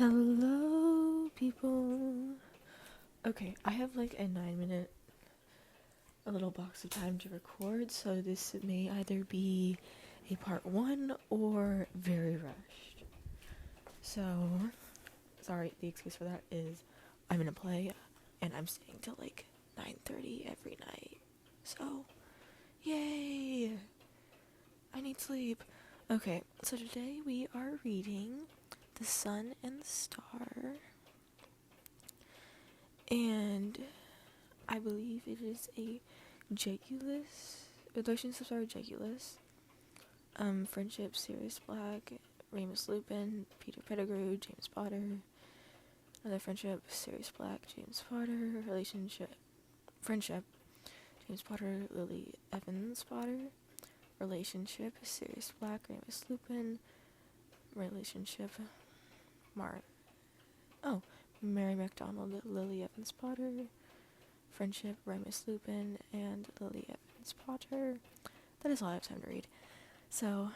Hello, people. Okay, I have like a 9 minute, a little box of time to record, so this may either be a part one or very rushed. So, sorry, the excuse for that is I'm in a play and I'm staying till like 9:30 every night. So, yay! I need sleep. Okay, so today we are reading The Sun and the Star. And I believe it is a Regulus. Relationships are Regulus. Friendship, Sirius Black, Remus Lupin, Peter Pettigrew, James Potter. Another friendship, Sirius Black, James Potter. Friendship, James Potter, Lily Evans Potter. Relationship, Sirius Black, Remus Lupin. Relationship, Mary MacDonald, Lily Evans Potter. Friendship, Remus Lupin, and Lily Evans Potter. That is all I have time to read. So,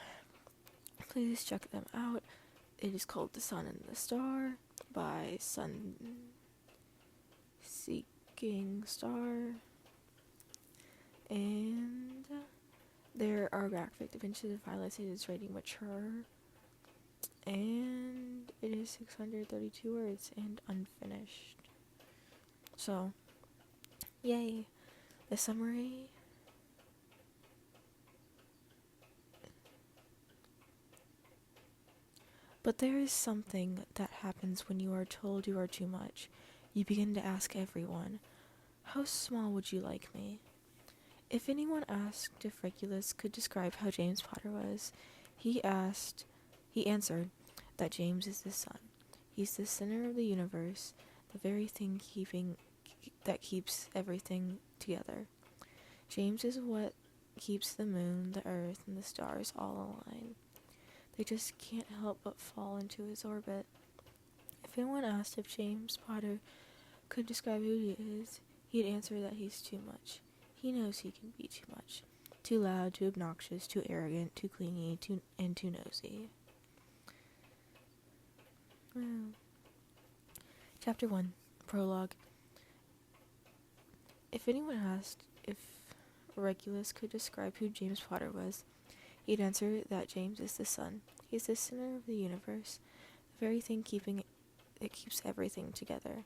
please check them out. It is called The Sun and the Star by Sun Seeking Star. And there are graphic depictions of violence. It is rated mature. And it is 632 words and unfinished. So, yay. The summary. But there is something that happens when you are told you are too much. You begin to ask everyone, how small would you like me? If anyone asked if Regulus could describe how James Potter was, he answered that James is the sun. He's the center of the universe, the very thing that keeps everything together. James is what keeps the moon, the earth, and the stars all aligned. They just can't help but fall into his orbit. If anyone asked if James Potter could describe who he is, he'd answer that he's too much. He knows he can be too much. Too loud, too obnoxious, too arrogant, too clingy, too nosy. Wow. Chapter 1, Prologue. If anyone asked if Regulus could describe who James Potter was, he'd answer that James is the sun. He's the center of the universe, the very thing that keeps everything together.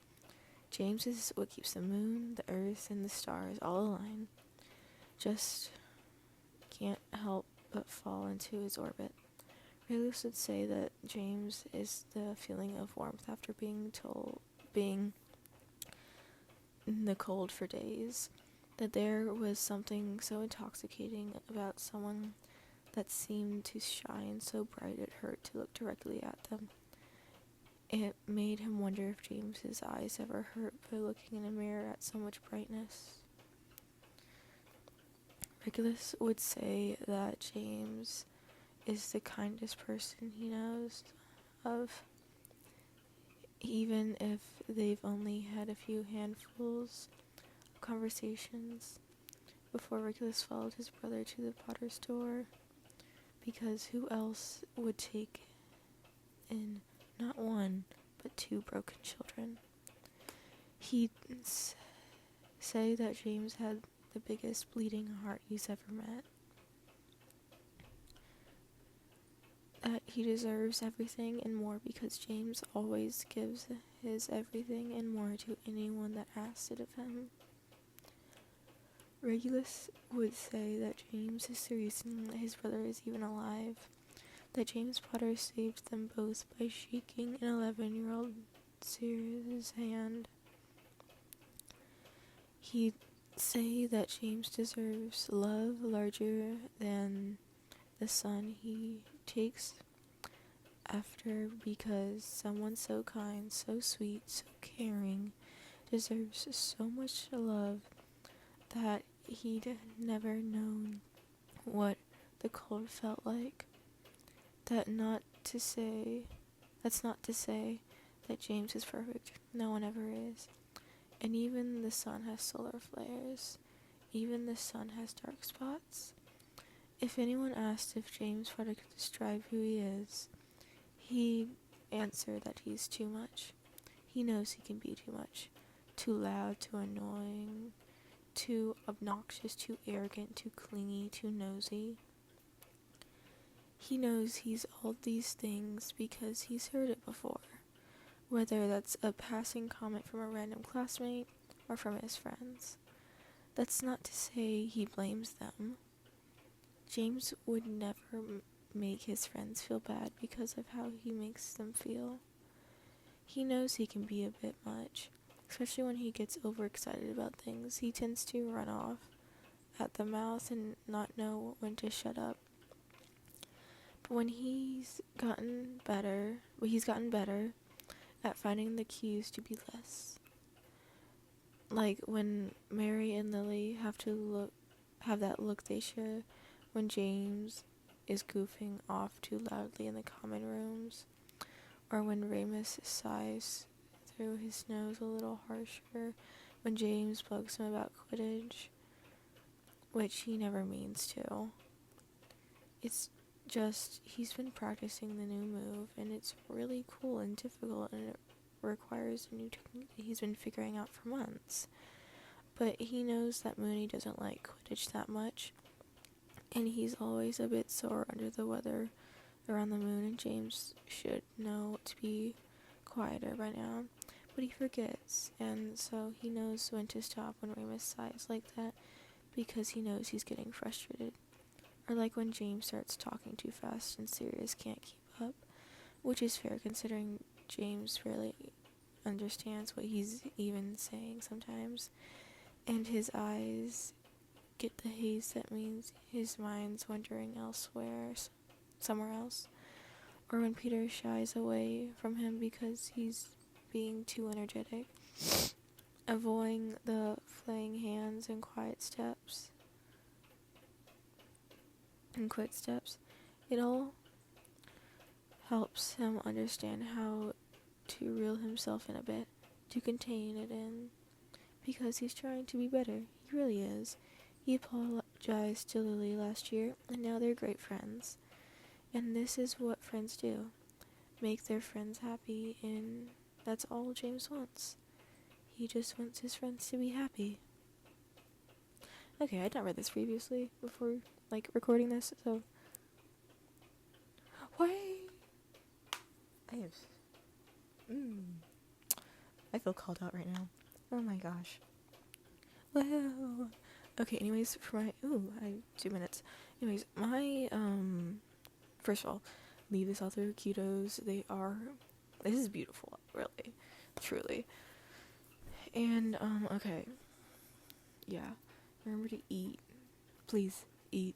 James is what keeps the moon, the earth, and the stars all aligned. Just can't help but fall into his orbit. Regulus would say that James is the feeling of warmth after being in the cold for days. That there was something so intoxicating about someone that seemed to shine so bright it hurt to look directly at them. It made him wonder if James's eyes ever hurt by looking in a mirror at so much brightness. Regulus would say that James is the kindest person he knows of, even if they've only had a few handfuls of conversations before Regulus followed his brother to the potter's door. Because who else would take in not one, but two broken children? He'd say that James had the biggest bleeding heart he's ever met. That he deserves everything and more because James always gives his everything and more to anyone that asks it of him. Regulus would say that James is the reason that his brother is even alive, that James Potter saved them both by shaking an 11-year-old Sirius's hand. He'd say that James deserves love larger than the sun he takes after, because someone so kind, so sweet, so caring deserves so much love that he'd never known what the cold felt like. That's not to say that James is perfect. No one ever is. And even the sun has solar flares. Even the sun has dark spots. If anyone asked if James Potter could describe who he is, he'd answer that he's too much. He knows he can be too much. Too loud, too annoying, too obnoxious, too arrogant, too clingy, too nosy. He knows he's all these things because he's heard it before, whether that's a passing comment from a random classmate or from his friends. That's not to say he blames them. James would never make his friends feel bad because of how he makes them feel. He knows he can be a bit much, especially when he gets overexcited about things. He tends to run off at the mouth and not know when to shut up. But when he's gotten better at finding the cues to be less. Like when Mary and Lily have that look they share when James is goofing off too loudly in the common rooms, or when Remus sighs through his nose a little harsher when James bugs him about Quidditch, which he never means to. It's just he's been practicing the new move, and it's really cool and difficult, and it requires a new technique that he's been figuring out for months. But he knows that Moony doesn't like Quidditch that much, and he's always a bit sore under the weather around the moon, and James should know to be quieter by now. But he forgets, and so he knows when to stop when Remus sighs like that, because he knows he's getting frustrated. Or like when James starts talking too fast and Sirius can't keep up, which is fair considering James rarely understands what he's even saying sometimes, and his eyes get the haze that means his mind's wandering somewhere else. Or when Peter shies away from him because he's being too energetic, avoiding the flaying hands and quick steps. It all helps him understand how to reel himself in a bit, to contain it in, because he's trying to be better. He really is. He apologized to Lily last year, and now they're great friends. And this is what friends do. Make their friends happy, and that's all James wants. He just wants his friends to be happy. Okay, I'd not read this previously before, recording this, so... Why? I feel called out right now. Oh my gosh. Well... Okay, anyways, I have 2 minutes. Anyways, first of all, leave this author kudos. This is beautiful, really, truly. And, okay. Yeah. Remember to eat. Please, eat.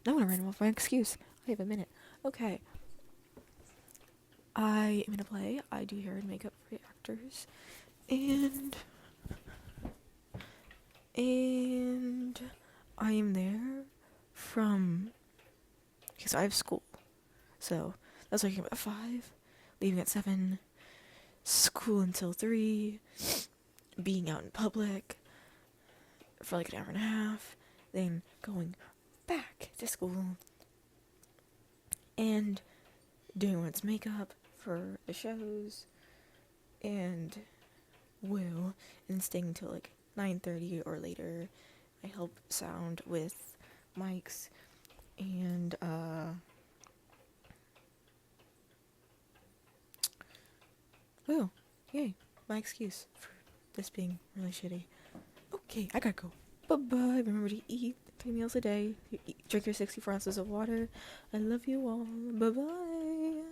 No one ran off my excuse. I have a minute. Okay. I am in a play. I do hair and makeup for actors. And I am there because I have school. So that's why I came at 5, leaving at 7, school until 3, being out in public for an hour and a half, then going back to school and doing everyone's makeup for the shows and staying until 9:30 or later. I help sound with mics and yay, my excuse for this being really shitty. Okay, I gotta go. Bye-bye. Remember to eat 3 meals a day. Drink your 64 ounces of water. I love you all. Bye-bye.